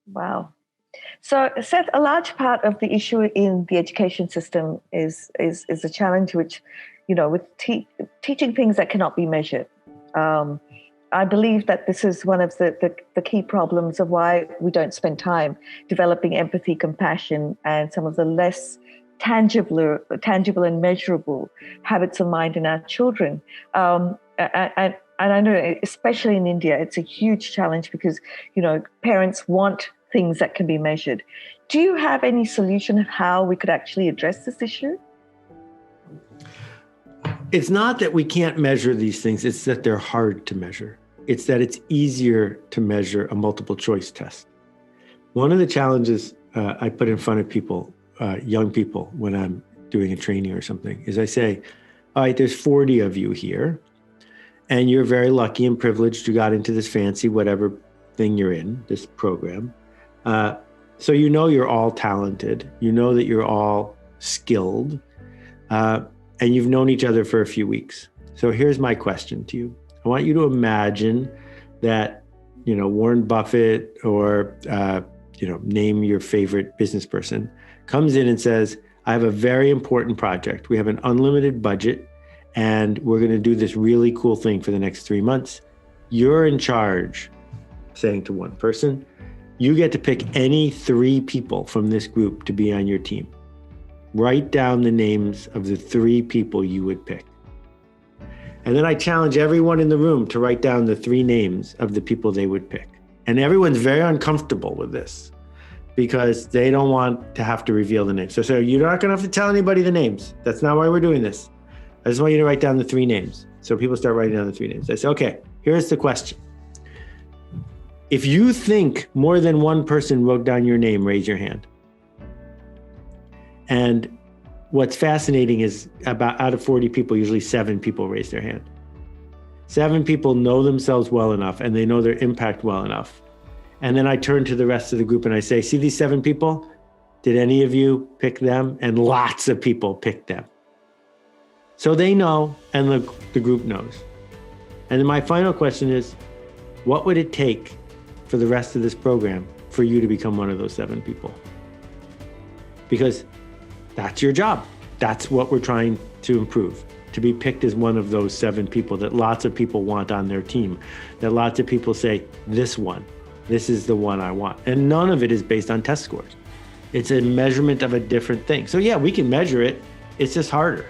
Wow. So, Seth, a large part of the issue in the education system is a challenge which, with teaching things that cannot be measured. Um, I believe that this is one of the key problems of why we don't spend time developing empathy, compassion, and some of the less tangible and measurable habits of mind in our children. And I know, especially in India, it's a huge challenge because, parents want things that can be measured. Do you have any solution of how we could actually address this issue? It's not that we can't measure these things, it's that they're hard to measure. It's that it's easier to measure a multiple choice test. One of the challenges I put in front of people, young people, when I'm doing a training or something, is I say, all right, there's 40 of you here, and you're very lucky and privileged you got into this fancy whatever thing you're in, this program. So you're all talented, that you're all skilled, and you've known each other for a few weeks. So here's my question to you. I want you to imagine that, Warren Buffett or, name your favorite business person, comes in and says, I have a very important project. We have an unlimited budget and we're going to do this really cool thing for the next 3 months. You're in charge, saying to one person, you get to pick any 3 people from this group to be on your team. Write down the names of the 3 people you would pick. And then I challenge everyone in the room to write down the 3 names of the people they would pick. And everyone's very uncomfortable with this because they don't want to have to reveal the names. So you're not going to have to tell anybody the names. That's not why we're doing this. I just want you to write down the 3 names. So people start writing down the 3 names. I say, okay, here's the question. If you think more than one person wrote down your name, raise your hand. And what's fascinating is out of 40 people, usually 7 people raise their hand. 7 people know themselves well enough and they know their impact well enough. And then I turn to the rest of the group and I say, see these 7 people? Did any of you pick them? And lots of people picked them. So they know and the group knows. And then my final question is, what would it take for the rest of this program for you to become one of those 7 people? Because that's your job. That's what we're trying to improve, to be picked as one of those 7 people that lots of people want on their team, that lots of people say, this is the one I want. And none of it is based on test scores. It's a measurement of a different thing. So yeah, we can measure it. It's just harder.